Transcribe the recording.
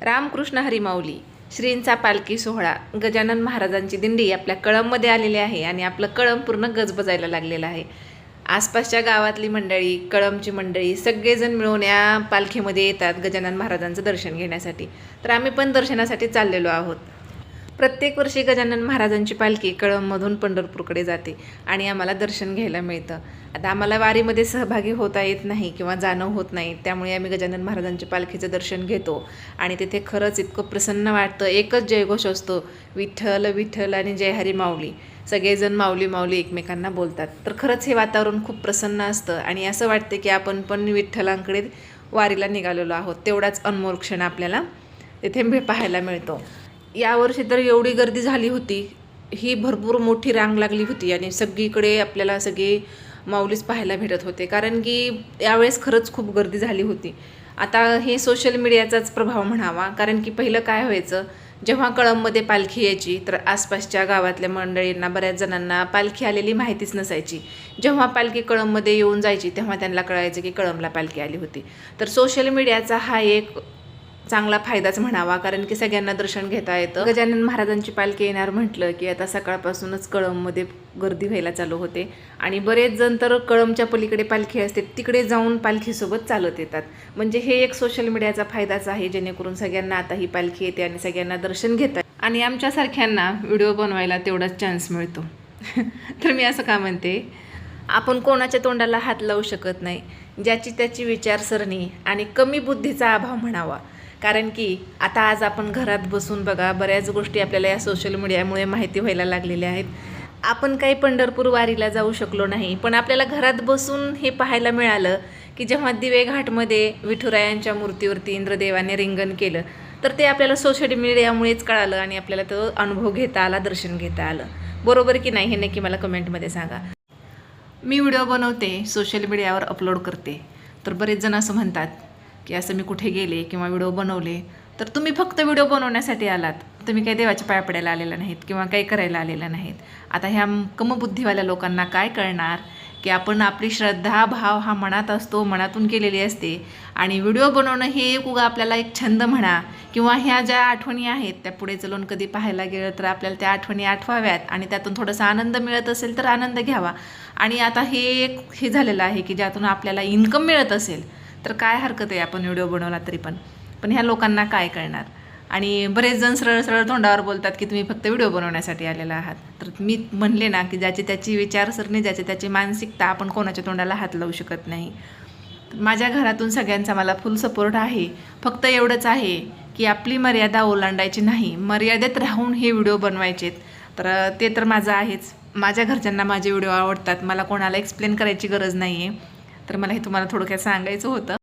रामकृष्ण हरी माऊली श्रींचा पालखी सोहळा गजानन महाराजांची दिंडी आपल्या कळंबमध्ये आलेली आहे आणि आपलं कळंब पूर्ण गजबजायला लागलेलं आहे. आसपासच्या गावातली मंडळी, कळंबची मंडळी सगळेजण मिळून या पालखीमध्ये येतात गजानन महाराजांचं दर्शन घेण्यासाठी. तर आम्ही पण दर्शनासाठी चाललेलो आहोत. प्रत्येक वर्षी गजानन महाराजांची पालखी कळंबमधून पंढरपूरकडे जाते आणि आम्हाला दर्शन घ्यायला मिळतं. आता आम्हाला वारीमध्ये सहभागी होता येत नाही किंवा जाणं होत नाही, त्यामुळे आम्ही गजानन महाराजांच्या पालखीचं दर्शन घेतो आणि तिथे खरंच इतकं प्रसन्न वाटतं. एकच जयघोष असतो, विठ्ठल विठ्ठल आणि जय हरी माऊली. सगळेजण माऊली माऊली एकमेकांना बोलतात. तर खरंच हे वातावरण खूप प्रसन्न असतं आणि असं वाटतं की आपण पण विठ्ठलांकडे वारीला निघालेलो आहोत. तेवढाच अनमोल क्षण आपल्याला तिथे पाहायला मिळतो. यावर्षी तर एवढी गर्दी झाली होती, ही भरपूर मोठी रांग लागली होती आणि सगळीकडे आपल्याला सगळे माऊलीच पाहायला भेटत होते, कारण की यावेळेस खरंच खूप गर्दी झाली होती. आता हे सोशल मीडियाचाच प्रभाव म्हणावा, कारण की पहिलं काय व्हायचं, जेव्हा कळंबमध्ये पालखी यायची तर आसपासच्या गावातल्या मंडळींना, बऱ्याच जणांना पालखी आलेली माहितीच नसायची. जेव्हा पालखी कळंबमध्ये येऊन जायची तेव्हा त्यांना कळायचं की कळंबला पालखी आली होती. तर सोशल मीडियाचा हा एक चांगला फायदाच म्हणावा, कारण की सगळ्यांना दर्शन घेता येतं. गजानन महाराजांची पालखी येणार म्हटलं की आता सकाळपासूनच कळंबमध्ये गर्दी व्हायला चालू होते आणि बरेच जण तर कळंबच्या पलीकडे पालखी असते तिकडे जाऊन पालखीसोबत चालत येतात. म्हणजे हे एक सोशल मीडियाचा फायदाच आहे, जेणेकरून सगळ्यांना आता ही पालखी येते आणि सगळ्यांना दर्शन घेतात आणि आमच्यासारख्यांना व्हिडिओ बनवायला तेवढाच चान्स मिळतो. तर मी असं का म्हणते, आपण कोणाच्या तोंडाला हात लावू शकत नाही. ज्याची त्याची विचारसरणी आणि कमी बुद्धीचा अभाव म्हणावा, कारण की आता आज आपण घरात बसून बघा, बऱ्याच गोष्टी आपल्याला या सोशल मीडियामुळे माहिती व्हायला लागलेल्या आहेत. आपण काही पंढरपूर वारीला जाऊ शकलो नाही, पण आपल्याला घरात बसून हे पाहायला मिळालं की जेव्हा दिवे घाटमध्ये विठुरायांच्या मूर्तीवरती इंद्रदेवाने रिंगण केलं तर ते आपल्याला सोशल मीडियामुळेच कळालं आणि आपल्याला तो अनुभव घेता आला, दर्शन घेता आलं. बरोबर की नाही हे नक्की मला कमेंटमध्ये सांगा. मी व्हिडिओ बनवते, सोशल मीडियावर अपलोड करते, तर बरेच जण असं म्हणतात की असं मी कुठे गेले किंवा व्हिडिओ बनवले, तर तुम्ही फक्त व्हिडिओ बनवण्यासाठी आलात, तुम्ही काही देवाच्या पाया पडायला आलेला नाहीत किंवा काही करायला आलेला नाहीत. आता ह्या कमबुद्धीवाल्या लोकांना काय कळणार की आपण आपली श्रद्धा भाव हा मनात असतो, मनातून केलेली असते आणि व्हिडिओ बनवणं हे एक उगा आपल्याला एक छंद म्हणा किंवा ह्या ज्या आठवणी आहेत त्या पुढे चलून कधी पाहायला गेलं तर आपल्याला त्या आठवणी आठवाव्यात आणि त्यातून थोडासा आनंद मिळत असेल तर आनंद घ्यावा. आणि आता हे झालेलं आहे की ज्यातून आपल्याला इन्कम मिळत असेल तर काय हरकत आहे आपण व्हिडिओ बनवला तरी. पण ह्या लोकांना काय कळणार. आणि बरेच जण सरळ सरळ तोंडावर बोलतात की तुम्ही फक्त व्हिडिओ बनवण्यासाठी आलेला आहात. तर मी म्हणले ना की ज्याची त्याची विचारसरणी, ज्याची त्याची मानसिकता, आपण कोणाच्या तोंडाला हात लावू शकत नाही. माझ्या घरातून सगळ्यांचा मला फुल सपोर्ट आहे. फक्त एवढंच आहे की आपली मर्यादा ओलांडायची नाही, मर्यादेत राहून हे व्हिडिओ बनवायचेत. तर ते तर माझं आहेच. माझ्या घरच्यांना माझे व्हिडिओ आवडतात, मला कोणाला एक्सप्लेन करायची गरज नाही आहे. तर मला हे तुम्हाला थोडक्यात सांगायचं होतं.